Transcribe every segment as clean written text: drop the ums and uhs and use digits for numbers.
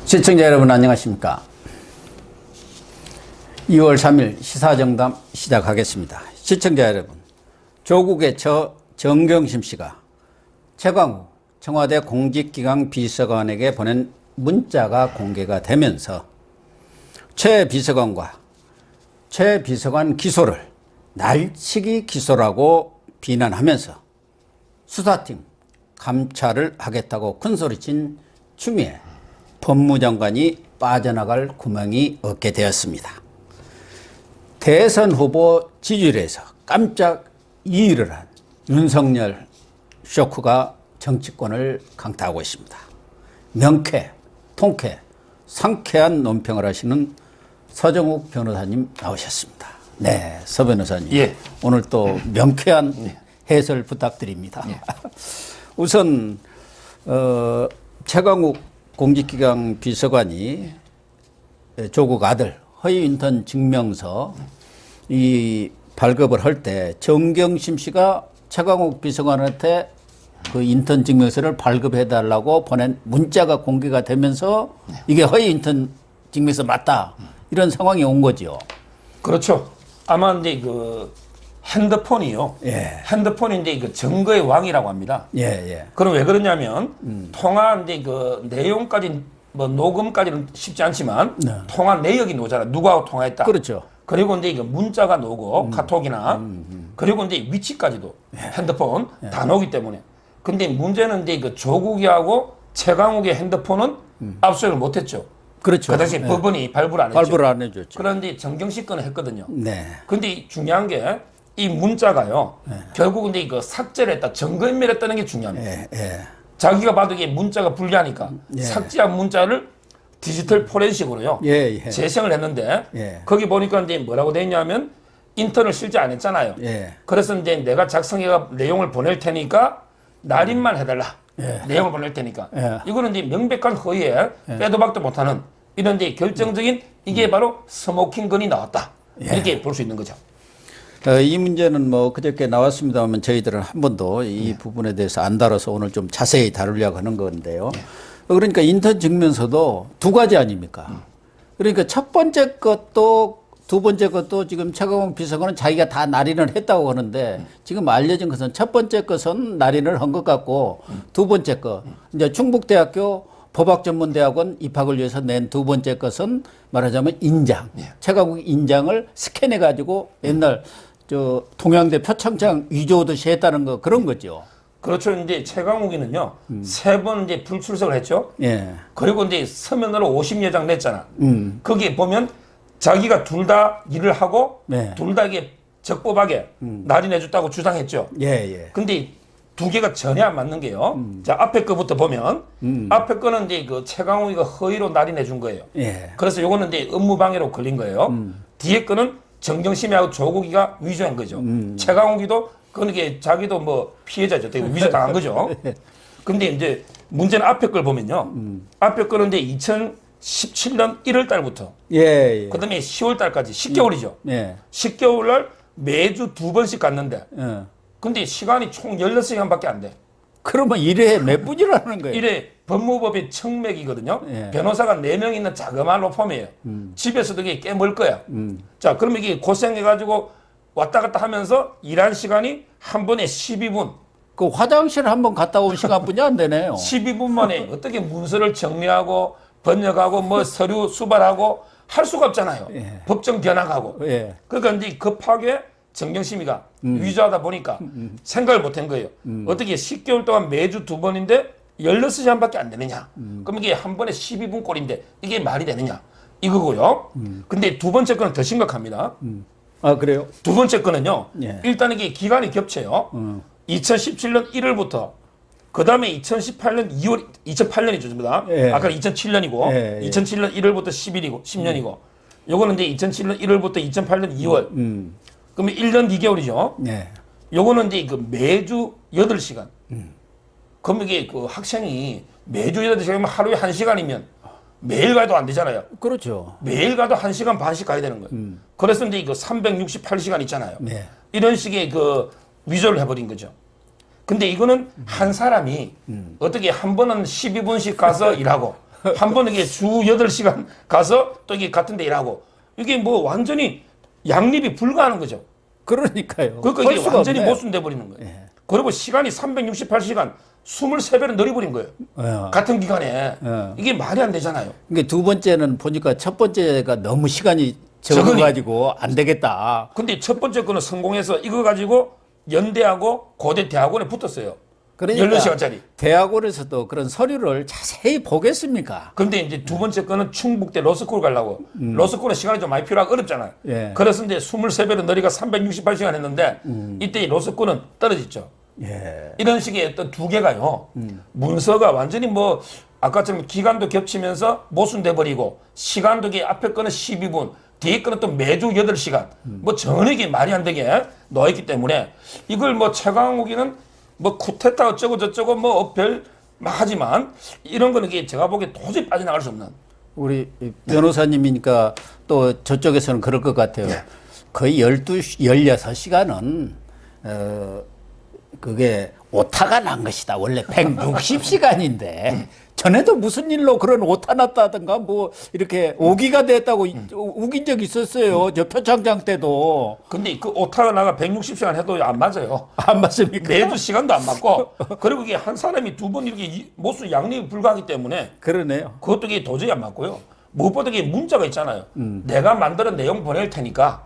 시청자 여러분 안녕하십니까. 2월 3일 시사정담 시작하겠습니다. 시청자 여러분, 조국의 처 정경심 씨가 최광우 청와대 공직기강 비서관에게 보낸 문자가 공개가 되면서 최 비서관과 최 비서관 기소를 날치기 기소라고 비난하면서 수사팀 감찰을 하겠다고 큰소리친 추미애 법무장관이 빠져나갈 구멍이 없게 되었습니다. 대선 후보 지지율에서 깜짝 이의를 한 윤석열 쇼크가 정치권을 강타하고 있습니다. 명쾌, 통쾌, 상쾌한 논평을 하시는 서정욱 변호사님 나오셨습니다. 네, 서 변호사님. 예. 오늘 또 명쾌한 해설 부탁드립니다. 예. 우선 최강욱 공직기강 비서관이 조국 아들 허위 인턴 증명서 이 발급을 할 때 정경심 씨가 최강욱 비서관한테 그 인턴 증명서를 발급해 달라고 보낸 문자가 공개가 되면서 이게 허위 인턴 증명서 맞다 이런 상황이 온 거죠. 그렇죠. 아마 이제 그 핸드폰이요. 예. 핸드폰인데 그 증거의 왕이라고 합니다. 예, 예. 그럼 왜 그러냐면 통화 이제 그 내용까지 뭐 녹음까지는 쉽지 않지만 네. 통화 내역이 나오잖아. 누구하고 통화했다. 그렇죠. 그리고 이제 그 문자가 나오고 카톡이나 그리고 이제 위치까지도 핸드폰 다 나오기 때문에. 근데 문제는 이제 그 조국이하고 최강욱의 핸드폰은 압수수색을 못했죠. 그렇죠. 그 당시 법원이 발부를 안 했죠. 발부를 안 해줬죠. 그런데 정경심 건을 했거든요. 네. 근데 중요한 게 이 문자가요. 결국 근데 이거 삭제를 했다. 증거인멸했다는 게 중요합니다. 예, 예. 자기가 봐도 이게 문자가 불리하니까 삭제한 문자를 디지털 포렌식으로요. 예, 예. 재생을 했는데 예. 거기 보니까 이제 뭐라고 돼 있냐면 인턴을 실제 안 했잖아요. 예. 그래서 이제 내가 작성해가 내용을 보낼 테니까 날인만 해달라. 내용을 보낼 테니까. 예. 이거는 이제 명백한 허위에 빼도 박도 못하는 이런 이제 결정적인 이게 바로 스모킹 건이 나왔다. 이렇게 볼 수 있는 거죠. 이 문제는 뭐 그저께 나왔습니다만 저희들은 한 번도 이 부분에 대해서 안 다뤄서 오늘 좀 자세히 다루려고 하는 건데요. 그러니까 인턴 증명서도 두 가지 아닙니까? 그러니까 첫 번째 것도 두 번째 것도 지금 최강욱 비서관은 자기가 다 날인을 했다고 하는데 지금 알려진 것은 첫 번째 것은 날인을 한 것 같고 두 번째 거 이제 충북대학교 법학전문대학원 입학을 위해서 낸 두 번째 것은 말하자면 인장. 최강욱 인장을 스캔해 가지고 옛날 저 동양대 표창장 위조듯이 했다는 거 그런 거죠. 그렇죠. 이제 최강욱이는요, 세 번 이제 불출석을 했죠. 예. 그리고 이제 서면으로 50여장 냈잖아. 거기 보면 자기가 둘 다 일을 하고 네. 둘 다 이게 적법하게 날인해줬다고 주장했죠. 예, 예. 근데 두 개가 전혀 안 맞는 게요. 자, 앞에 거부터 보면 앞에 거는 이제 그 최강욱이가 허위로 날인해 준 거예요. 예. 그래서 요거는 이제 업무방해로 걸린 거예요. 뒤에 거는 정경심하고 조국이가 위조한 거죠. 최강욱이도 그건 이게 자기도 뭐 피해자죠. 되게 위조 당한 거죠. 근데 이제 문제는 앞에 걸 보면요. 앞에 거는 이제 2017년 1월 달부터 예, 예. 그다음에 10월 달까지 10개월이죠. 예. 10개월 날 매주 두 번씩 갔는데 예. 근데 시간이 총 16시간밖에 안 돼. 그러면 일에 몇 분이라는 거예요? 이래 법무법의 청맥이거든요. 예. 변호사가 4명 있는 자그마한 로펌이에요. 집에서도 이게 꽤 멀 거야. 자, 그러면 이게 고생해가지고 왔다 갔다 하면서 일한 시간이 한 번에 12분. 그 화장실 한번 갔다 온 시간뿐이 안 되네요. 12분 만에 어떻게 문서를 정리하고 번역하고 뭐 서류 수발하고 할 수가 없잖아요. 예. 법정 견학하고. 예. 그러니까 이제 급하게 정경심이가 위조하다 보니까 생각을 못 한 거예요. 어떻게 10개월 동안 매주 두 번인데 16시간밖에 안 되느냐. 그럼 이게 한 번에 12분 꼴인데 이게 말이 되느냐. 이거고요. 근데 두 번째 거는 더 심각합니다. 아, 그래요? 두 번째 거는요. 예. 일단 이게 기간이 겹쳐요. 2017년 1월부터 그 다음에 2018년 2월, 2008년이죠, 전부 다. 예. 아까 2007년이고, 예, 예. 2007년 1월부터 10년이고, 요거는 이제 2007년 1월부터 2008년 2월. 그러면 1년 2개월이죠. 예. 요거는 이제 그 매주 8시간. 그럼 이게 그 학생이 매주 8시간이면 하루에 1시간이면 매일 가도 안 되잖아요. 그렇죠. 매일 가도 1시간 반씩 가야 되는 거예요. 그래서 이제 이거 368시간 있잖아요. 네. 이런 식의 그 위조를 해버린 거죠. 근데 이거는 한 사람이 어떻게 한 번은 12분씩 가서 일하고 한 번은 이게 주 8시간 가서 또 이게 같은 데 일하고 이게 뭐 완전히 양립이 불가하는 거죠. 그러니까요. 그러니까 이게 완전히 없네요. 모순돼 버리는 거예요. 예. 그리고 시간이 368시간 23배로 늘어버린 거예요. 예. 같은 기간에. 예. 이게 말이 안 되잖아요. 이게 두 번째는 보니까 첫 번째가 너무 시간이 적어가지고 안 되겠다. 근데 첫 번째 거는 성공해서 이거 가지고 연대하고 고대 대학원에 붙었어요. 그러니까 16시간짜리. 대학원에서도 그런 서류를 자세히 보겠습니까? 근데 이제 두 번째 거는 충북대 로스쿨 가려고. 로스쿨은 시간이 좀 많이 필요하고 어렵잖아요. 예. 그래서 이제 23배로 늘이가 368시간 했는데 이때 이 로스쿨은 떨어졌죠. 예. 이런 식의 어떤 두 개가요. 문서가 완전히 뭐 아까처럼 기간도 겹치면서 모순돼 버리고 시간도 이게 앞에 거는 12분 뒤에 거는 또 매주 8시간 뭐 전혀 이게 말이 안 되게 놓여있기 때문에 이걸 뭐 최강욱이는 뭐 쿠데타 어쩌고 저쩌고 뭐 별 막 하지만 이런 거는 이게 제가 보기에 도저히 빠져나갈 수 없는. 우리 변호사님이니까 또 저쪽에서는 그럴 것 같아요. 네. 거의 16시간은 그게 오타가 난 것이다. 원래 160시간인데 전에도 무슨 일로 그런 오타 났다든가 뭐 이렇게 오기가 됐다고 우긴 적 있었어요. 저 표창장 때도. 근데 그 오타가 나가 160시간 해도 안 맞아요. 안 맞습니까? 매주 시간도 안 맞고 그리고 이게 한 사람이 두 번 이렇게 모수 양립이 불가하기 때문에 그러네요. 그것도 이게 도저히 안 맞고요. 무엇보다 이게 문자가 있잖아요. 내가 만드는 내용 보낼 테니까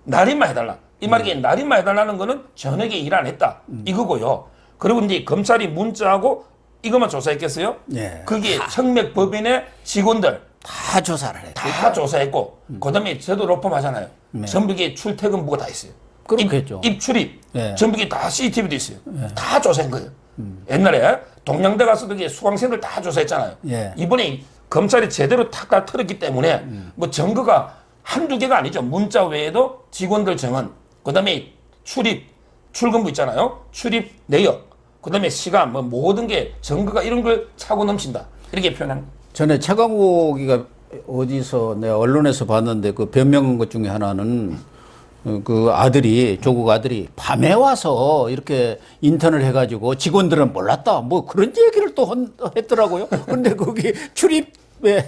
날인만 해달라. 이 말이 날인만 해달라는 거는 저녁에 일 안 했다. 이거고요. 그리고 이제 검찰이 문자하고 이것만 조사했겠어요? 예. 그게 청맥법인의 직원들 다 조사를 했죠. 다 조사했고 그다음에 저도 로펌하잖아요. 전부 이게 출퇴근부가 다 있어요. 그렇겠죠. 입출입 예. 전부 이게 다 CCTV도 있어요. 다 조사한 거예요. 옛날에 동양대 가서도 이게 수강생들 다 조사했잖아요. 예. 이번에 검찰이 제대로 탁 다 털었기 때문에 뭐 증거가 한두 개가 아니죠. 문자 외에도 직원들 증언, 그다음에 출근부 있잖아요. 출입 내역, 그다음에 시간, 뭐 모든 게 증거가 이런 걸 차고 넘친다. 이렇게 표현한. 전에 최강욱이가 어디서 내가 언론에서 봤는데 그 변명한 것 중에 하나는 그 아들이 조국 아들이 밤에 와서 이렇게 인턴을 해가지고 직원들은 몰랐다 뭐 그런 얘기를 또 했더라고요. 근데 거기 출입에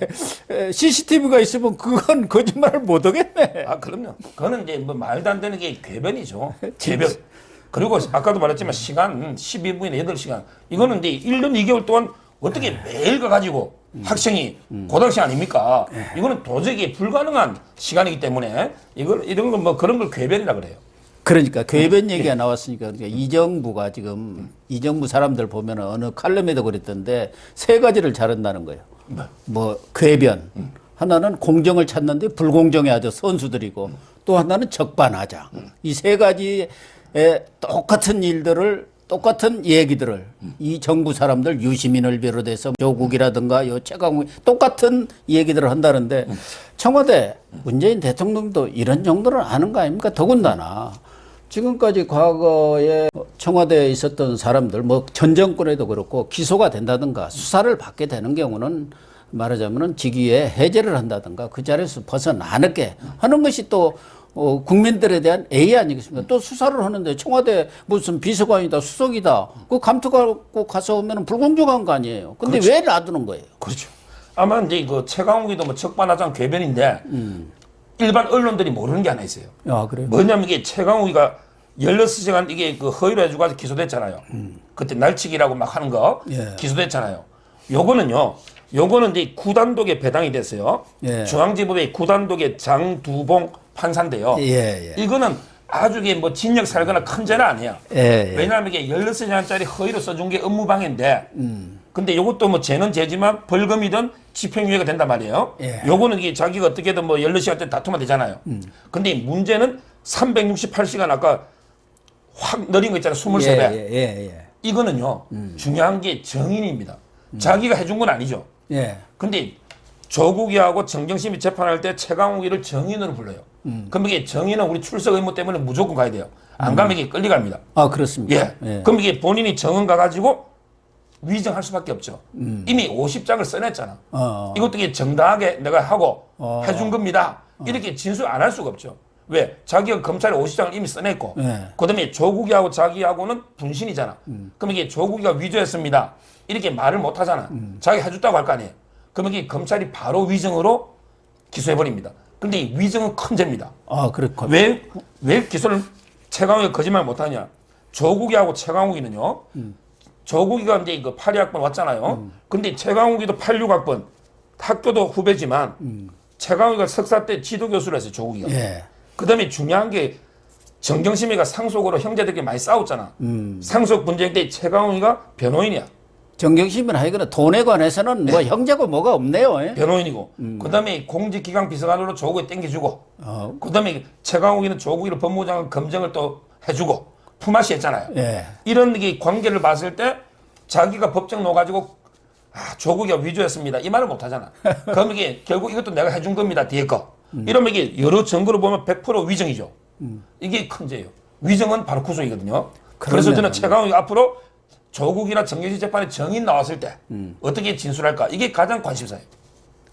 CCTV가 있으면 그건 거짓말을 못 하겠네. 아, 그럼요. 그거는 이제 뭐 말도 안 되는 게 궤변이죠. 궤변. 그리고 아까도 말했지만 시간 12분이나 8시간. 이거는 이제 1년 2개월 동안 어떻게 매일 가가지고 학생이 고등학생 아닙니까? 이거는 도저히 불가능한 시간이기 때문에 이런 걸 뭐 그런 걸 궤변이라 그래요. 그러니까 궤변 얘기가 나왔으니까 그러니까 이 정부가 지금 이 정부 사람들 보면 어느 칼럼에도 그랬던데 세 가지를 잘한다는 거예요. 뭐 궤변 하나는 공정을 찾는데 불공정에 아주 선수들이고 또 하나는 적반하장. 이 세 가지의 똑같은 일들을 똑같은 얘기들을 이 정부 사람들 유시민을 비롯해서 조국이라든가 요 최강욱 똑같은 얘기들을 한다는데 청와대 문재인 대통령도 이런 정도는 아는 거 아닙니까? 더군다나 지금까지 과거에 청와대에 있었던 사람들 뭐 전 정권에도 그렇고 기소가 된다든가 수사를 받게 되는 경우는 말하자면은 직위에 해제를 한다든가 그 자리에서 벗어나게 하는 것이 또 국민들에 대한 예의 아니겠습니까? 또 수사를 하는데 청와대 무슨 비서관이다, 수석이다. 그 감투하고 가서 오면 불공정한 거 아니에요. 근데 그렇죠. 왜 놔두는 거예요? 그렇죠. 아마 이제 그 최강욱이도 뭐 적반하장 궤변인데 일반 언론들이 모르는 게 하나 있어요. 아, 그래요? 뭐냐면 이게 최강욱이가 16시간 이게 그 허위로 해주고 기소됐잖아요. 그때 날치기라고 막 하는 거 예. 기소됐잖아요. 요거는 이제 구단독에 배당이 됐어요. 예. 중앙지법의 구단독의 장두봉 판사인데요. 예. 이거는 아주 이게 뭐 진역 살거나 큰 죄는 아니야. 예. 왜냐하면 이게 16시간짜리 허위로 써준 게 업무방해인데 근데 이것도 뭐 죄는 죄지만 벌금이든 집행유예가 된단 말이에요. 예. 요거는 이게 자기가 어떻게든 뭐 16시간짜리 다투면 되잖아요. 근데 문제는 368시간 아까 확 늘린 거 있잖아요. 23배. 예. 이거는요. 중요한 게 정인입니다. 자기가 해준 건 아니죠. 예. 근데 조국이하고 정경심이 재판할 때 최강욱이를 정인으로 불러요. 그럼 이게 정인은 우리 출석 의무 때문에 무조건 가야 돼요. 안 가면 이게 끌려갑니다. 아, 그렇습니까? 예. 그럼 이게 본인이 정은 가가지고 위정할 수밖에 없죠. 이미 50장을 써냈잖아. 이것도 이게 정당하게 내가 하고 해준 겁니다. 이렇게 진술 안 할 수가 없죠. 왜? 자기가 검찰에 50장을 이미 써냈고 예. 그다음에 조국이하고 자기하고는 분신이잖아. 그럼 이게 조국이가 위조했습니다. 이렇게 말을 못 하잖아. 자기 해줬다고 할 거 아니에요. 그러면 이 검찰이 바로 위증으로 기소해버립니다. 근데 이 위증은 큰 죄입니다. 아, 그렇군. 왜 기소를 최강욱이 거짓말 못하냐? 조국이하고 최강욱이는요. 조국이가 이제 이거 82학번 왔잖아요. 근데 최강욱이도 86학번 학교도 후배지만 최강욱이가 석사 때 지도교수를 했어요. 조국이가. 예. 그다음에 중요한 게 정경심이가 상속으로 형제들끼리 많이 싸웠잖아. 상속 분쟁 때 최강욱이가 변호인이야. 정경심은 하여간 돈에 관해서는 뭐 형제고 뭐가 없네요. 예? 변호인이고. 그다음에 공직기강 비서관으로 조국에 땡겨주고. 그다음에 최강욱이는 조국이를 법무장관 검증을 또 해주고 품앗이 했잖아요. 예. 이런 게 관계를 봤을 때 자기가 법정 넣어가지고 조국이가 위조했습니다. 이 말을 못 하잖아. 그럼 이게 결국 이것도 내가 해준 겁니다. 뒤에 거. 이러면 이게 여러 증거로 보면 100% 위정이죠. 이게 큰 죄예요. 위정은 바로 구속이거든요. 그래서 저는 최강욱이 앞으로 조국이나 정경심 재판에 정인 나왔을 때 어떻게 진술할까? 이게 가장 관심사예요.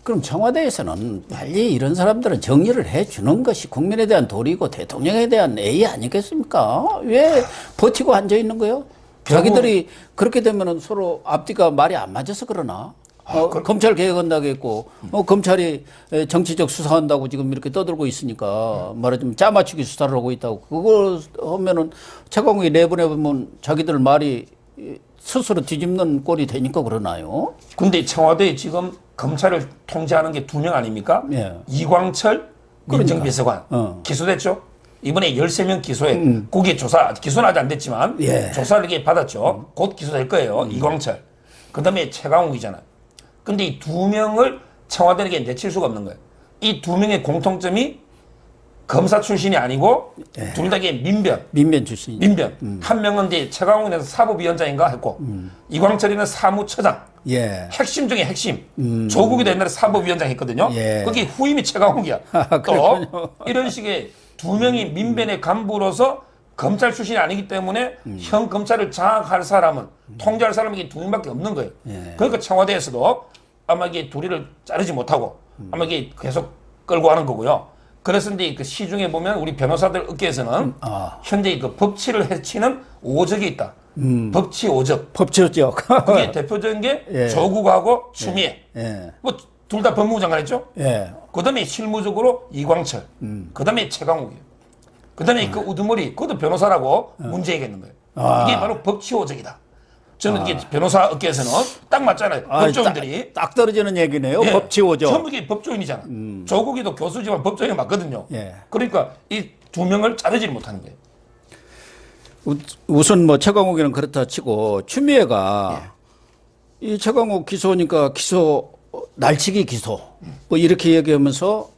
그럼 청와대에서는 빨리 이런 사람들은 정리를 해주는 것이 국민에 대한 도리고 대통령에 대한 예의 아니겠습니까? 왜 버티고 앉아 있는 거예요? 자기들이 그렇게 되면은 서로 앞뒤가 말이 안 맞아서 그러나? 검찰 개혁한다고 했고, 검찰이 정치적 수사한다고 지금 이렇게 떠들고 있으니까 말하자면 짜맞추기 수사를 하고 있다고. 그걸 하면은 최강욱이 내보내보면 자기들 말이 스스로 뒤집는 꼴이 되니까 그러나요? 근데 청와대에 지금 검찰을 통제하는 게 2명 아닙니까? 예. 이광철 민정비서관 기소됐죠? 이번에 13명 기소해. 거기에 기소는 아직 안 됐지만 예. 조사를 이렇게 받았죠. 곧 기소될 거예요. 이광철. 그 다음에 최강욱이잖아요. 근데 이 2명을 청와대에게 내칠 수가 없는 거예요. 이 2명의 공통점이 검사 출신이 아니고 둘 다 이게 민변 출신. 민변. 한 명은 이제 최강욱은 사법위원장인가 했고 이광철이는 사무처장. 예. 핵심 중에 핵심. 조국이도 옛날에 사법위원장 했거든요. 예. 거기 후임이 최강욱이야. 또 이런 식의 2명이 민변의 간부로서 검찰 출신이 아니기 때문에 현 검찰을 장악할 사람은 통제할 사람이 2명밖에 없는 거예요. 예. 그러니까 청와대에서도 아마 이게 둘이를 자르지 못하고 아마 이게 계속 끌고 하는 거고요. 그래서 이제 그 시중에 보면 우리 변호사들 업계에서는 현재 그 법치를 해치는 오적이 있다. 법치 오적. 법치죠. 그게 대표적인 게 예. 조국하고 추미애. 예. 뭐 둘 다 법무부 장관 했죠. 예. 그다음에 실무적으로 이광철. 그다음에 최강욱이에요. 그다음에 그 우두머리 그것도 변호사라고 문제 얘기했는 거예요. 이게 바로 법치 오적이다. 저는 이게 변호사 업계에서는 딱 맞잖아요. 법조인들이. 딱 떨어지는 얘기네요. 예, 법치오죠. 전부 이게 법조인이잖아. 조국이도 교수지만 법조인이 맞거든요. 예. 그러니까 이 2명을 자르지 못하는 거예요. 우선 뭐 최강욱이는 그렇다 치고 추미애가 이 최강욱 기소니까 날치기 기소 뭐 이렇게 얘기하면서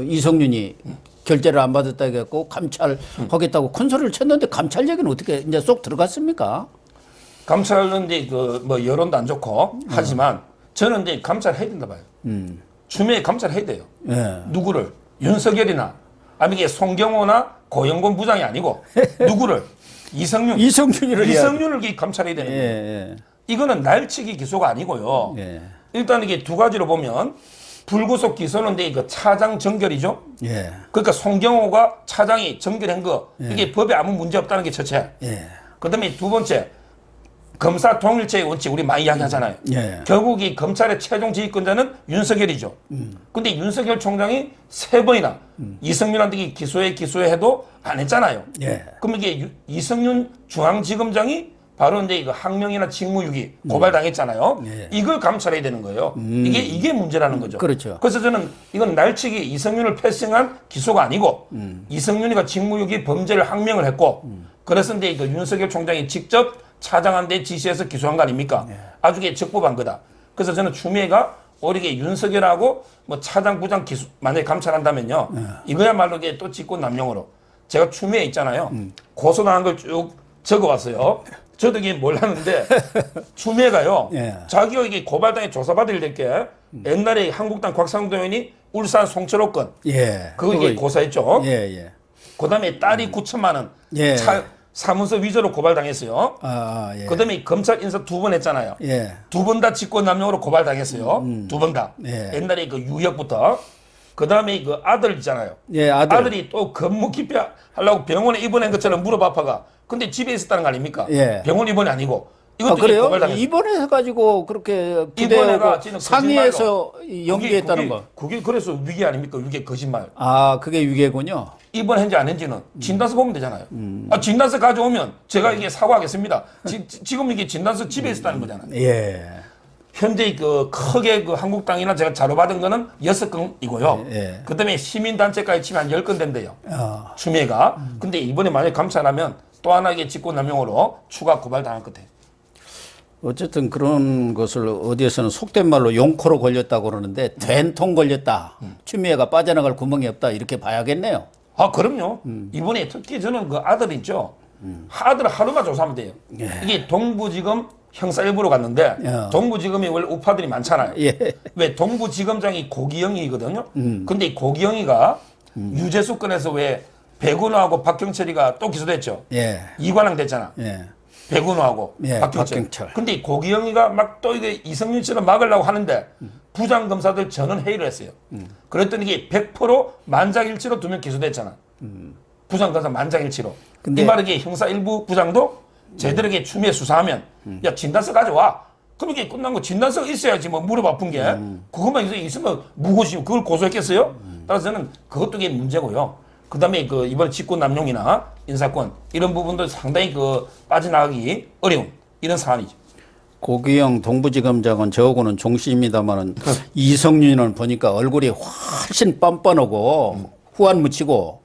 이성윤이 결재를 안 받았다 해갖고 감찰하겠다고 큰 소리를 쳤는데 감찰 얘기는 어떻게 이제 쏙 들어갔습니까? 감찰은 이제 그 뭐 여론도 안 좋고 하지만 저는 이제 감찰 해야 된다 봐요. 추미애 감찰 해야 돼요. 예. 누구를 윤석열이나 아니면 이게 송경호나 고영곤 부장이 아니고 누구를 이성윤을 감찰해야 되는 거예요. 예. 이거는 날치기 기소가 아니고요. 예. 일단 이게 두 가지로 보면 불구속 기소는 이제 그 차장 정결이죠. 예. 그러니까 송경호가 차장이 정결한 거 이게 법에 아무 문제 없다는 게 첫째. 예. 그다음에 두 번째 검사 통일체의 원칙 우리 많이 이야기하잖아요. 예. 결국 이 검찰의 최종 지휘권자는 윤석열이죠. 근데 윤석열 총장이 3번이나 이성윤한테 기소해도 안 했잖아요. 예. 그럼 이게 이성윤 중앙지검장이 바로 이제 이거 항명이나 직무유기 고발당했잖아요. 예. 이걸 감찰해야 되는 거예요. 이게 문제라는 거죠. 그렇죠. 그래서 저는 이건 날치기 이성윤을 패싱한 기소가 아니고 이성윤이가 직무유기 범죄를 항명을 했고 그래서 이제 그 윤석열 총장이 직접 차장한테 지시해서 기소한 거 아닙니까? 아주 적법한 거다. 그래서 저는 추미애가 오히려 윤석열하고 뭐 차장 부장 기소 만약에 감찰한다면요. 이거야말로 이게 또 직권남용으로 제가 추미애 있잖아요. 고소당한 걸 쭉 적어왔어요. 저도 이게 몰랐는데 추미애가요. 예. 자기가 이게 고발당에 조사받을 게 옛날에 한국당 곽상도 의원이 울산 송철호 건 예. 그거 이게 고사했죠. 예. 그다음에 딸이 9천만 원 예. 사문서 위조로 고발당했어요. 예. 그다음에 검찰 인사 2번 했잖아요. 예. 2번 다 직권남용으로 고발당했어요. 2번 다. 예. 옛날에 그 유역부터. 그다음에 그 아들 있잖아요. 예, 아들이 또 근무 기피하려고 병원에 입원한 것처럼 무릎 아파가. 근데 집에 있었다는 거 아닙니까? 예. 병원 입원이 아니고 이것도 그래요? 고발당했어요. 입원해 가지고 그렇게 입원해가 부대하고 지금 상의해서 연기했다는 거. 그게 그래서 위계 아닙니까? 위계 거짓말. 아, 그게 유괴군요. 입원했는지 안 했는지는 진단서 보면 되잖아요. 진단서 가져오면 제가 이게 사과하겠습니다. 지금 이게 진단서 집에 있었다는 거잖아요. 예. 현재 그 크게 그 한국당이나 제가 자료 받은 거는 6건이고요. 예. 그다음에 시민단체까지 치면 한 10건 된대요. 어. 추미애가. 근데 이번에 만약에 감찰하면 또 하나의 직권남용으로 추가 고발당할 것 같아요. 어쨌든 그런 것을 어디에서는 속된 말로 용코로 걸렸다고 그러는데 된통 걸렸다. 추미애가 빠져나갈 구멍이 없다. 이렇게 봐야겠네요. 아, 그럼요. 이번에 특히 저는 그 아들 있죠. 아들 하루만 조사하면 돼요. 예. 이게 동부지검 형사 1부로 갔는데 예. 동부지검이 원래 우파들이 많잖아요. 예. 왜 동부지검장이 고기영이거든요. 근데 이 고기영이가 유재수 건에서 왜 백운호하고 박경철이가 또 기소됐죠. 예. 이관왕 됐잖아. 예. 백운호하고 예, 박경철. 박경철. 근데 이 고기영이가 막 또 이게 이성윤처럼 막으려고 하는데 부장검사들 전원 회의를 했어요. 그랬더니 이게 100% 만장일치로 2명 기소됐잖아. 부장검사 만장일치로. 근데- 이 말은 이게 형사 1부 부장도 제대로 이게 추미애 수사하면 야 진단서 가져와. 그럼 이게 끝난 거 진단서가 있어야지 뭐 무릎 아픈 게 그것만 있으면 무고시 그걸 고소했겠어요? 따라서 저는 그것도 이게 문제고요. 그다음에 그 이번 직권남용이나 인사권 이런 부분도 상당히 그 빠져나가기 어려운 이런 사안이죠. 고기영 동부지검장은 저하고는 종씨입니다만은 이성윤은 보니까 얼굴이 훨씬 뻔뻔하고 후안 묻히고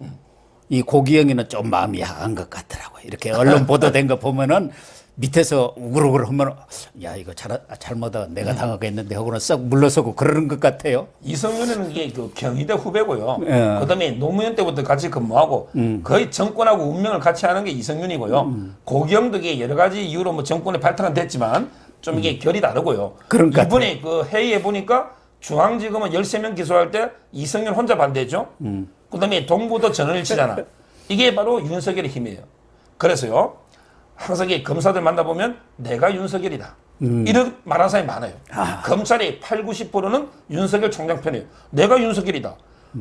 이 고기영이는 좀 마음이 약한 것 같더라고요. 이렇게 언론 보도된 거 보면은 밑에서 우글우글 하면 야 이거 잘못하다 내가 당하겠는데 하고는 썩 물러서고 그러는 것 같아요. 이성윤은 이게 그 경희대 후배고요. 예. 그다음에 노무현 때부터 같이 근무하고 거의 정권하고 운명을 같이 하는 게 이성윤이고요. 고기영도 이게 여러 가지 이유로 뭐 정권에 발탁은 됐지만 좀 이게 결이 다르고요. 그런 것 이번에 그 회의에 보니까 중앙지검은 13명 기소할 때 이성윤 혼자 반대했죠. 그다음에 동부도 전원일치잖아. 이게 바로 윤석열의 힘이에요. 그래서요. 항상 이 검사들 만나보면 내가 윤석열이다. 이런 말하는 사람이 많아요. 검찰의 8, 90%는 윤석열 총장 편이에요. 내가 윤석열이다.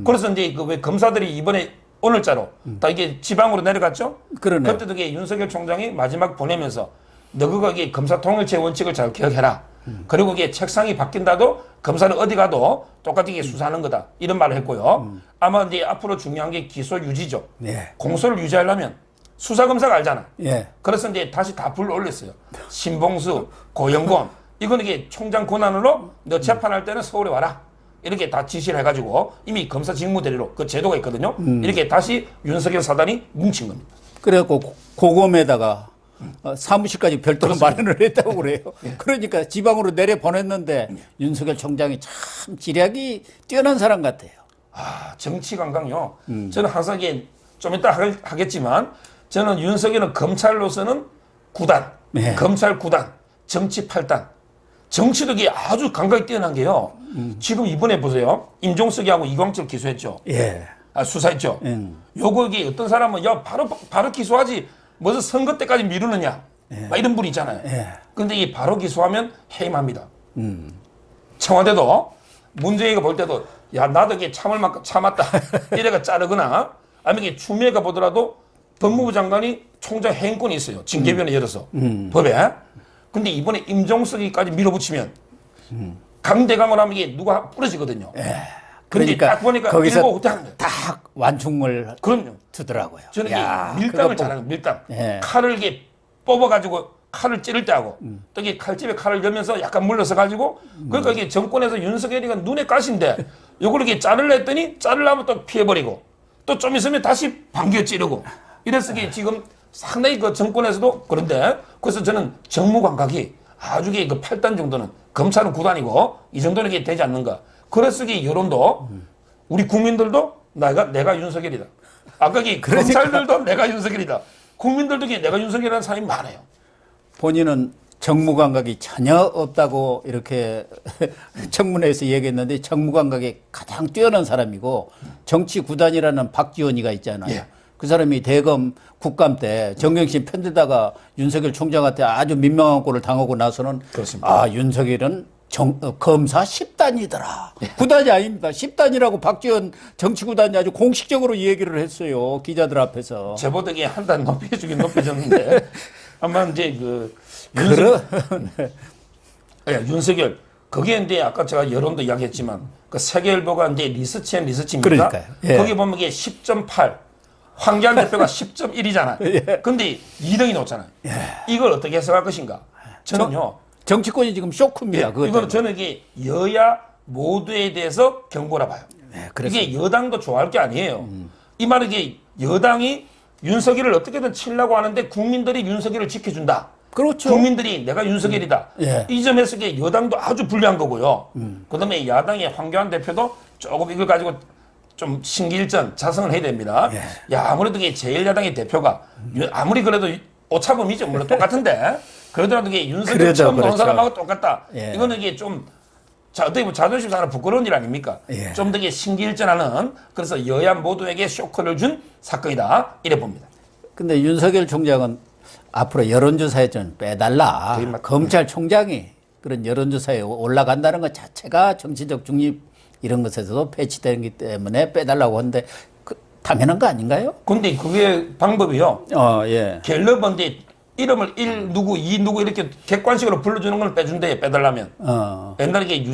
그래서 이제 그 왜 검사들이 이번에 오늘자로 다 이게 지방으로 내려갔죠? 그러네요. 그때도 이게 윤석열 총장이 마지막 보내면서 너가 이게 검사 통일체 원칙을 잘 기억해라. 그리고 이게 책상이 바뀐다도 검사는 어디 가도 똑같이 이게 수사하는 거다. 이런 말을 했고요. 아마 이제 앞으로 중요한 게 기소 유지죠. 예. 공소를 유지하려면 수사검사가 알잖아. 예. 그래서 이제 다시 다 불러 올렸어요. 신봉수, 고영곤. 이건 이게 총장 권한으로 너 재판할 때는 서울에 와라. 이렇게 다 지시를 해가지고 이미 검사 직무대로 그 제도가 있거든요. 이렇게 다시 윤석열 사단이 뭉친 겁니다. 그래갖고 고검에다가 사무실까지 별도로 마련을 했다고 그래요. 그러니까 지방으로 내려 보냈는데 윤석열 총장이 참 지략이 뛰어난 사람 같아요. 아, 정치 감각요. 저는 항상 이게 좀 이따 하겠지만 저는 윤석열은 검찰로서는 9단, 네. 검찰 9단, 정치 8단. 정치도 이게 아주 감각이 뛰어난 게요. 지금 이번에 보세요. 임종석이하고 이광철 기소했죠. 예. 아, 수사했죠. 요거 이게 어떤 사람은 야 바로 기소하지 무슨 선거 때까지 미루느냐. 막 이런 분이 있잖아요. 예. 근데 이 바로 기소하면 해임합니다. 청와대도 문재인이가 볼 때도 야 나도 이게 참을 만큼 참았다. 이래가 자르거나 아니면 이게 추미애가 보더라도 법무부 장관이 총장 해임권이 있어요. 징계위원회 열어서 법에. 근데 이번에 임종석이까지 밀어붙이면 강대강을 하면 이게 누가 부러지거든요. 근데 그러니까 딱 보니까 거기서 일보 후퇴하는 거예요. 딱 완충을 그럼요. 두더라고요. 저는 야, 이 밀당을 그거 잘하는 거예요. 밀당. 예. 칼을 이게 뽑아가지고 칼을 찌를 때 하고 또 이게 칼집에 칼을 열면서 약간 물러서 가지고 그러니까 이게 정권에서 윤석열이가 눈에 가시인데 요걸 이렇게 자르려 했더니 자르려면 또 피해버리고 또 좀 있으면 다시 반겨 찌르고 이래서 이게 지금 상당히 그 정권에서도 그런데 그래서 저는 정무 감각이 아주 그 8단 정도는 검찰은 9단이고 이 정도는 이게 되지 않는가. 그래서 이 여론도 우리 국민들도 내가 윤석열이다. 아까 이 검찰들도 내가 윤석열이다. 국민들도 내가 윤석열이라는 사람이 많아요. 본인은 정무 감각이 전혀 없다고 이렇게 청문회에서 얘기했는데 정무 감각이 가장 뛰어난 사람이고 정치 구단이라는 박지원이가 있잖아요. 예. 그 사람이 대검 국감 때 정경심 편들다가 윤석열 총장한테 아주 민망한 꼴을 당하고 나서는 그렇습니다. 아 윤석열은 검사 10단이더라. 9단이 아닙니다. 10단이라고 박지원 정치구단이 아주 공식적으로 얘기를 했어요. 기자들 앞에서. 제보덕이 한 단 높여주긴 높여줬는데 아마 이제 그러 윤석열 그게 이제 아까 제가 여론도 이야기했지만 그 세계일보가 이제 리서치입니까? 그러니까요. 예. 거기 보면 이게 10.8, 황교안 대표가 10.1이잖아요. 예. 근데 2등이 놓잖아요. 이걸 어떻게 해석할 것인가? 저는요. 정치권이 지금 쇼크입니다. 이거는 저는 이게 여야 모두에 대해서 경고라 봐요. 네, 이게 여당도 좋아할 게 아니에요. 이 말은 이게 여당이 윤석열을 어떻게든 치려고 하는데 국민들이 윤석열을 지켜준다. 그렇죠. 국민들이 내가 윤석열이다. 예. 이 점에서 이게 여당도 아주 불리한 거고요. 그다음에 야당의 황교안 대표도 조금 이걸 가지고 좀 신기일전 자성을 해야 됩니다. 예. 야 아무래도 이게 제1야당의 대표가 아무리 그래도 오차범위죠. 물론 똑같은데 그러더라도 이게 윤석열 그래도 처음 보는 그렇죠. 사람하고 똑같다. 예. 이거는 이게 좀 어떻게 보면 자존심 상하는 부끄러운 일 아닙니까? 예. 좀 더 신기일전하는 그래서 여야 모두에게 쇼크를 준 사건이다. 이래 봅니다. 근데 윤석열 총장은 앞으로 여론조사에 좀 빼달라. 그게 맞- 검찰총장이 그런 여론조사에 올라간다는 것 자체가 정치적 중립 이런 것에서도 배치되기 때문에 빼달라고 하는데 당연한 거 아닌가요? 근데 그게 방법이요. 예. 갤럽인데 이름을 1 누구 2 누구 이렇게 객관식으로 불러주는 걸 빼준대 빼달라면. 옛날에 이게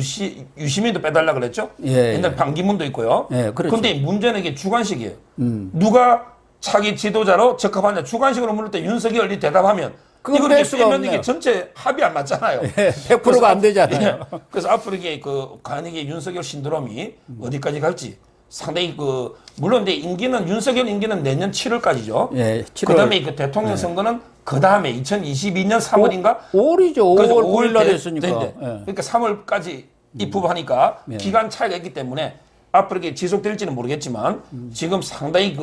유시민도 빼달라 그랬죠. 예, 옛날 예. 반기문도 있고요. 예, 그렇죠. 근데 문제는 이게 주관식이에요. 누가 차기 지도자로 적합하냐 주관식으로 물을 때 윤석열이 대답하면 그건 이걸 뺄 이렇게 수가 빼면 없네요. 이게 전체 합이 안 맞잖아요. 100%가 안 되잖아요. 그래서 앞으로 이게 과연 이게 윤석열 신드롬이 어디까지 갈지 상당히 물론 근데 임기는 윤석열 임기는 내년 7월까지죠. 예, 7월. 그다음에 그 대통령 선거는 그 다음에 2022년 3월인가? 5월이죠. 5월 9일 날 때 했으니까. 됐는데. 예. 그러니까 3월까지 입후하니까 기간 차이가 있기 때문에 앞으로 이게 지속될지는 모르겠지만 지금 상당히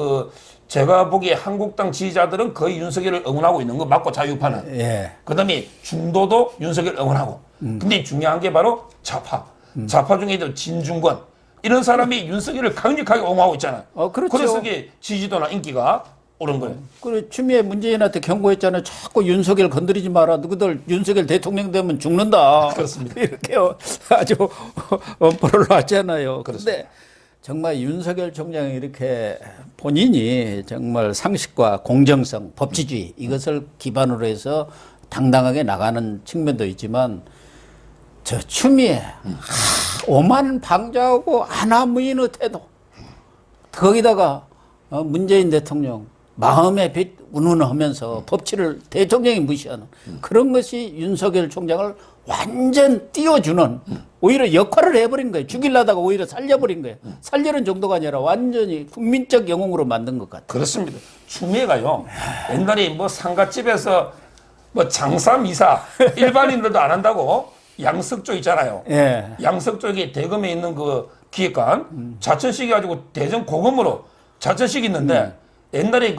제가 보기에 한국당 지지자들은 거의 윤석열을 응원하고 있는 거 맞고 자유파는. 예. 그다음에 중도도 윤석열 응원하고. 근데 중요한 게 바로 좌파. 좌파 중에도 진중권 이런 사람이 윤석열을 강력하게 옹호하고 있잖아요. 그렇죠. 그래서 이게 지지도나 인기가 오른 거예요. 그래 추미애 문재인한테 경고했잖아요. 자꾸 윤석열 건드리지 마라. 너희들 윤석열 대통령 되면 죽는다. 그렇습니다. 이렇게 아주 엄포를 놨잖아요. 그런데 정말 윤석열 총장이 이렇게 본인이 정말 상식과 공정성, 법치주의 이것을 기반으로 해서 당당하게 나가는 측면도 있지만 저 추미애 오만 방자하고 하나무인의 태도 거기다가 문재인 대통령 마음의 빛 운운하면서 법치를 대통령이 무시하는 그런 것이 윤석열 총장을 완전 띄워주는 오히려 역할을 해버린 거예요. 죽이려다가 오히려 살려버린 거예요. 살려는 정도가 아니라 완전히 국민적 영웅으로 만든 것 같아요. 그렇습니다. 추미애가요. 옛날에 상가집에서 장사 미사 일반인들도 안 한다고 양석조 있잖아요. 예. 양석조에 대검에 있는 기획관 자천식이 가지고 대전 고검으로 자천식이 있는데 옛날에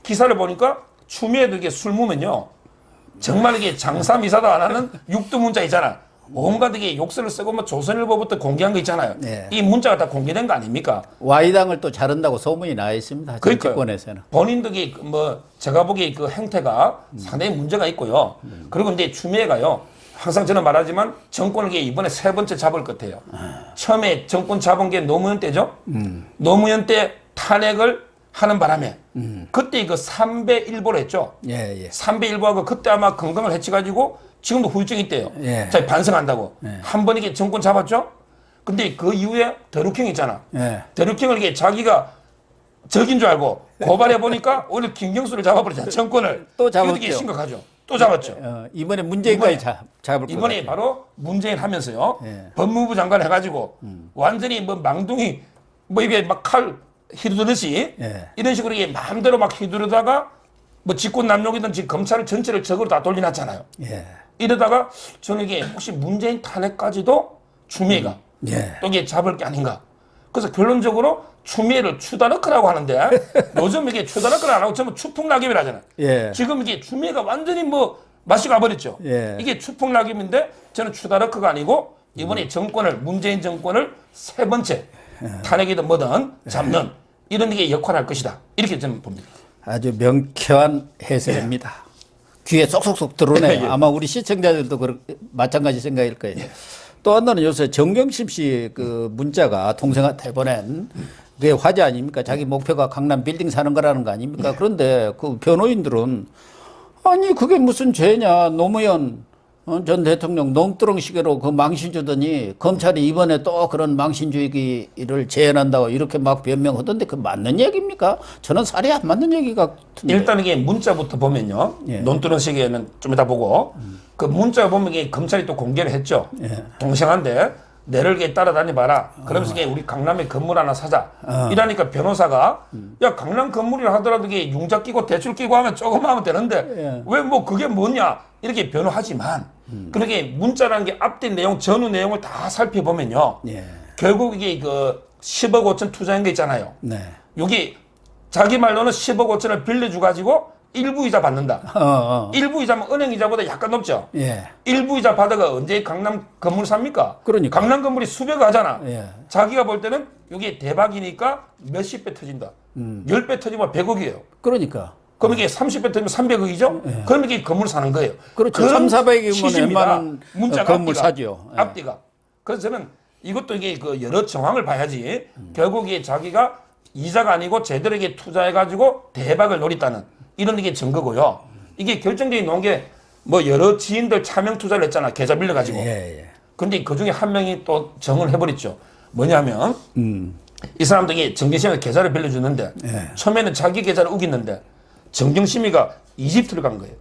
기사를 보니까 추미애도 이게 술 먹으면요. 정말 이게 장사 미사도 안 하는 육두문자 있잖아. 온갖 이게 욕설을 쓰고 조선일보부터 공개한 거 있잖아요. 네. 이 문자가 다 공개된 거 아닙니까? Y당을 또 자른다고 소문이 나 있습니다. 정치권에서는. 본인도 제가 보기에 행태가 상당히 문제가 있고요. 그리고 이제 추미애가요. 항상 저는 말하지만 정권을 이번에 3번째 잡을 것 같아요. 처음에 정권 잡은 게 노무현 때죠. 노무현 때 탄핵을 하는 바람에 그때 3배 1보를 했죠. 예, 예. 3배 1보하고 그때 아마 건강을 해치가지고 지금도 후유증이 있대요. 예. 자기 반성한다고. 예. 한 번 이게 정권 잡았죠. 근데 그 이후에 더루킹 있잖아. 예. 더루킹을 이게 자기가 적인 줄 알고 고발해 보니까 오히려 김경수를 잡아버리잖아. 정권을. 또 잡았죠. 이게 심각하죠. 또 잡았죠. 이번에 문재인까지 잡을 것 이번에 같아요. 바로 문재인 하면서요. 예. 법무부 장관 해가지고 완전히 망둥이 이게 막 칼 휘두르듯이 예. 이런 식으로 이게 마음대로 막 휘두르다가 직권 남용이든지 검찰을 전체를 적으로 다 돌려놨잖아요. 예. 이러다가 저는 이게 혹시 문재인 탄핵까지도 추미애가 예. 또 이게 잡을 게 아닌가. 그래서 결론적으로 추미애를 추다르크라고 하는데 요즘 이게 추다르크를 안 하고 전부 추풍낙엽이라 하잖아요. 예. 지금 이게 추미애가 완전히 맛이 가버렸죠. 예. 이게 추풍낙엽인데 저는 추다르크가 아니고 이번에 문재인 정권을 3번째 탄핵이든 뭐든 잡는 이런 게 역할을 할 것이다. 이렇게 저는 봅니다. 아주 명쾌한 해설입니다. 귀에 쏙쏙쏙 들어오네요. 예. 아마 우리 시청자들도 마찬가지 생각일 거예요. 또 하나는 요새 정경심 씨 문자가 동생한테 보낸 그게 화제 아닙니까? 자기 목표가 강남 빌딩 사는 거라는 거 아닙니까? 그런데 그 변호인들은 아니 그게 무슨 죄냐. 노무현 전 대통령 농두렁시계로 그 망신 주더니 검찰이 이번에 또 그런 망신주의를 재현한다고 이렇게 막 변명하던데 그 맞는 얘기입니까? 저는 살이 안 맞는 얘기 같은데. 일단 이게 문자부터 보면요. 예. 논두렁 시계는 좀 이따 보고 그 문자 보면 이게 검찰이 또 공개를 했죠. 동생한테 내를 이렇게 따라다녀봐라. 그러면서 이게 우리 강남에 건물 하나 사자. 이러니까 변호사가 야 강남 건물이라 하더라도 이게 융자 끼고 대출 끼고 하면 조금 하면 되는데 왜 뭐 그게 뭐냐 이렇게 변호하지만 그렇게 문자라는 게 앞뒤 내용 전후 내용을 다 살펴보면요. 예. 결국 이게 그 10억 5천 투자한 게 있잖아요. 네. 여기 자기 말로는 10억 5천을 빌려줘 가지고 일부 이자 받는다. 일부 이자면 은행 이자보다 약간 높죠. 예. 일부 이자 받아가 언제 강남 건물 삽니까? 그러니까. 강남 건물이 수백 하잖아. 예. 자기가 볼 때는 이게 대박이니까 몇십 배 터진다. 10배 터지면 100억이에요. 그러니까. 그럼 이게 30배 터지면 300억이죠? 그럼 이게 건물 사는 거예요. 그렇죠. 3, 400이면 웬만한 문자가 건물 앞뒤가, 사죠. 예. 앞뒤가. 그래서 저는 이것도 이게 그 여러 정황을 봐야지 결국 이게 자기가 이자가 아니고 제대로 이게 투자해가지고 대박을 노렸다는 이런 게 증거고요. 이게 결정적인 놓은 게 뭐 여러 지인들 차명 투자를 했잖아. 계좌 빌려가지고. 예. 근데 그 중에 한 명이 또 정을 해버렸죠. 뭐냐면 이 사람들이 정경심이가 계좌를 빌려주는데 처음에는 자기 계좌를 우겼는데 정경심이가 이집트를 간 거예요.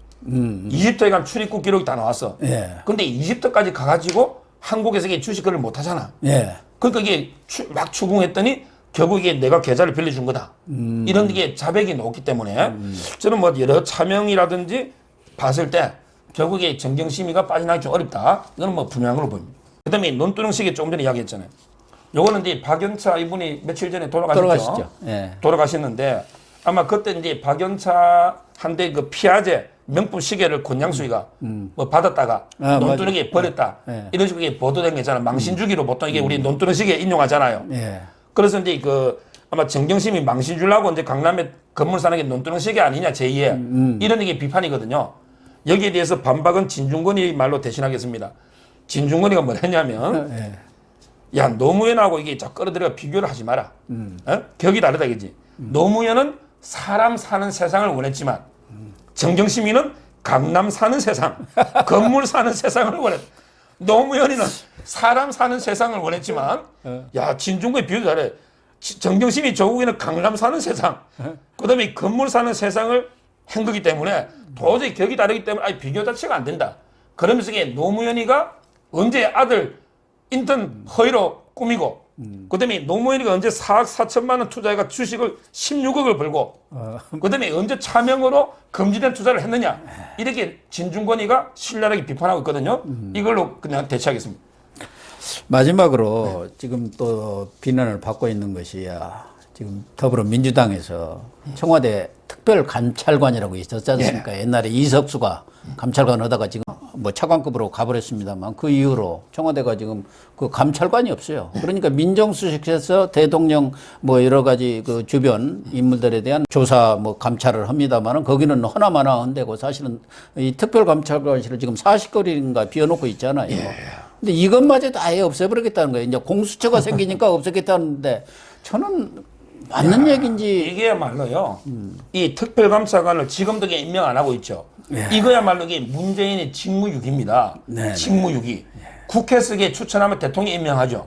이집트에 간 출입국 기록이 다 나왔어. 예. 근데 이집트까지 가가지고 한국에서 이게 주식을 못 하잖아. 예. 그러니까 이게 막 추궁했더니 결국 이게 내가 계좌를 빌려준 거다. 이런 게 자백이 높기 때문에 저는 뭐 여러 차명이라든지 봤을 때 결국에 정경심이가 빠져나가기 좀 어렵다. 이거는 뭐 분명한 걸로 보입니다. 그 다음에 논두렁식이 조금 전에 이야기했잖아요. 요거는 이제 박연차 이분이 며칠 전에 돌아가셨죠. 예. 돌아가셨는데 아마 그때 이제 박연차한테 그 피아제 명품 시계를 권양수이가 뭐 받았다가 논두렁에 버렸다. 예. 이런 식으로 이게 보도된 게 있잖아요. 망신주기로 보통 이게 우리 논두렁 시계 인용하잖아요. 예. 그래서 이제 그 아마 정경심이 망신 주려고 이제 강남에 건물 사는 게 논두렁 시계 아니냐 제2의 이런 게 비판이거든요. 여기에 대해서 반박은 진중권이 말로 대신하겠습니다. 진중권이가 뭘 했냐면 야 노무현하고 이게 자꾸 끌어들여 비교를 하지 마라. 격이 다르다 이거지. 노무현은 사람 사는 세상을 원했지만 정경심이는 강남 사는 세상, 건물 사는 세상을 원했. 노무현이는 사람 사는 세상을 원했지만 야 진중권이 비교 잘해. 정경심이 조국에는 강남 사는 세상, 그다음에 건물 사는 세상을 한 거기 때문에 도저히 격이 다르기 때문에 아니, 비교 자체가 안 된다. 그러면서 이게 노무현이가 언제 아들 인턴 허위로 꾸미고 그다음에 노무현이가 언제 4억 4천만 원 투자해가 주식을 16억을 벌고 그다음에 언제 차명으로 금지된 투자를 했느냐 이렇게 진중권이가 신랄하게 비판하고 있거든요. 이걸로 그냥 대체하겠습니다. 마지막으로 지금 또 비난을 받고 있는 것이 지금 더불어민주당에서 청와대 특별감찰관이라고 있었지 않습니까? 옛날에 이석수가 감찰관 하다가 지금 뭐 차관급으로 가버렸습니다만 그 이후로 청와대가 지금 그 감찰관이 없어요. 그러니까 민정수석에서 대통령 뭐 여러 가지 그 주변 인물들에 대한 조사 뭐 감찰을 합니다만은 거기는 허나마나 한데고 사실은 이 특별감찰관실을 지금 40거리인가 비워놓고 있잖아요. 근데 이것마저도 아예 없애버리겠다는 거예요. 이제 공수처가 생기니까 없애겠다는데 저는 맞는 얘기인지. 이게야말로요. 이 특별감찰관을 지금도 임명 안 하고 있죠. 이거야말로 이게 문재인의 직무유기입니다. 직무유기. 국회에서 추천하면 대통령이 임명하죠.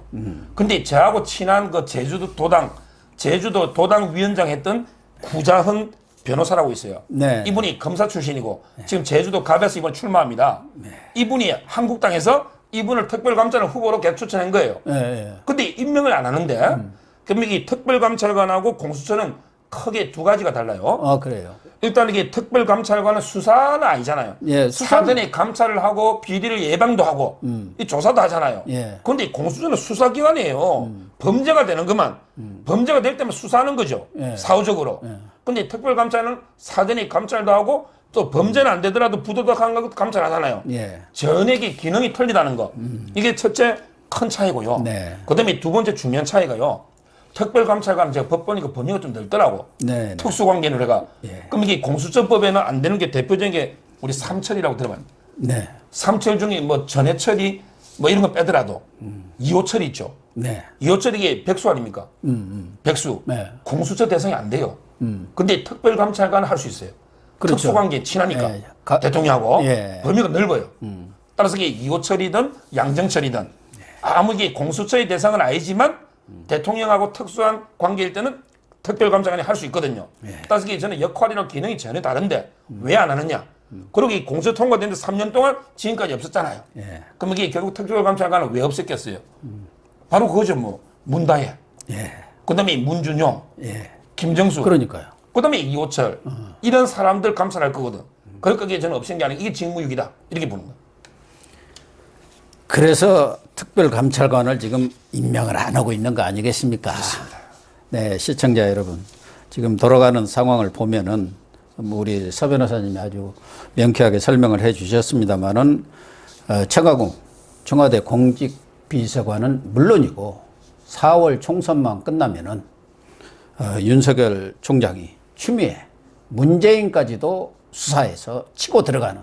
근데 저하고 친한 그 제주도 도당 위원장 했던 구자헌 변호사라고 있어요. 이분이 검사 출신이고 지금 제주도 갑에서 이번 출마합니다. 이분이 한국당에서 이분을 특별감찰관 후보로 계속 추천한 거예요. 근데 임명을 안 하는데 그럼 이 특별감찰관하고 공수처는 크게 두 가지가 달라요. 아, 그래요. 일단 이게 특별감찰관은 수사는 아니잖아요. 사전에 감찰을 하고 비리를 예방도 하고 이 조사도 하잖아요. 그런데 공수처는 수사기관이에요. 범죄가 되는 것만. 범죄가 될 때만 수사하는 거죠. 사후적으로. 근데 특별감찰은 사전에 감찰도 하고 또 범죄는 안 되더라도 부도덕한 것도 감찰하잖아요. 전액의 기능이 틀리다는 거. 이게 첫째 큰 차이고요. 그다음에 두 번째 중요한 차이가요. 특별감찰관 제가 법 보니까 범위가 좀 넓더라고. 특수관계를 해가. 그럼 이게 공수처법에는 안 되는 게 대표적인 게 우리 삼철이라고 들어봐요. 삼철 중에 뭐 전해처리 뭐 이런 거 빼더라도 2호처리 있죠. 2호처리 이게 백수 아닙니까? 백수. 공수처 대상이 안 돼요. 근데 특별감찰관은 할 수 있어요. 그렇죠. 특수관계에 친하니까 예. 대통령하고 예. 범위가 넓어요. 따라서 이게 이호철이든 양정철이든 아무 이게 공수처의 대상은 아니지만 대통령하고 특수한 관계일 때는 특별감찰관이 할 수 있거든요. 따라서 이게 저는 역할이나 기능이 전혀 다른데 왜 안 하느냐? 그리고 이 공수처 통과된 지 3년 동안 지금까지 없었잖아요. 예. 그럼 이게 결국 특별감찰관은 왜 없었겠어요? 바로 그거죠. 뭐 문다혜, 예. 그다음에 문준용, 예. 김정수, 그러니까요. 그다음에 이호철 이런 사람들 감찰할 거거든. 그러니까 이게 저는 없앤 게 아니고 이게 직무유기다 이렇게 보는 거예요. 그래서 특별감찰관을 지금 임명을 안 하고 있는 거 아니겠습니까? 네, 시청자 여러분. 지금 돌아가는 상황을 보면은 우리 서 변호사님이 아주 명쾌하게 설명을 해 주셨습니다만은 최가공 청와대 공직비서관은 물론이고 4월 총선만 끝나면은 윤석열 총장이 추미애, 문재인까지도 수사해서 치고 들어가는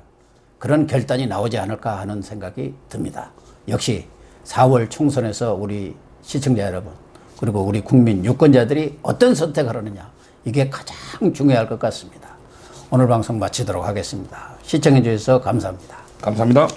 그런 결단이 나오지 않을까 하는 생각이 듭니다. 역시 4월 총선에서 우리 시청자 여러분 그리고 우리 국민 유권자들이 어떤 선택을 하느냐 이게 가장 중요할 것 같습니다. 오늘 방송 마치도록 하겠습니다. 시청해 주셔서 감사합니다. 감사합니다.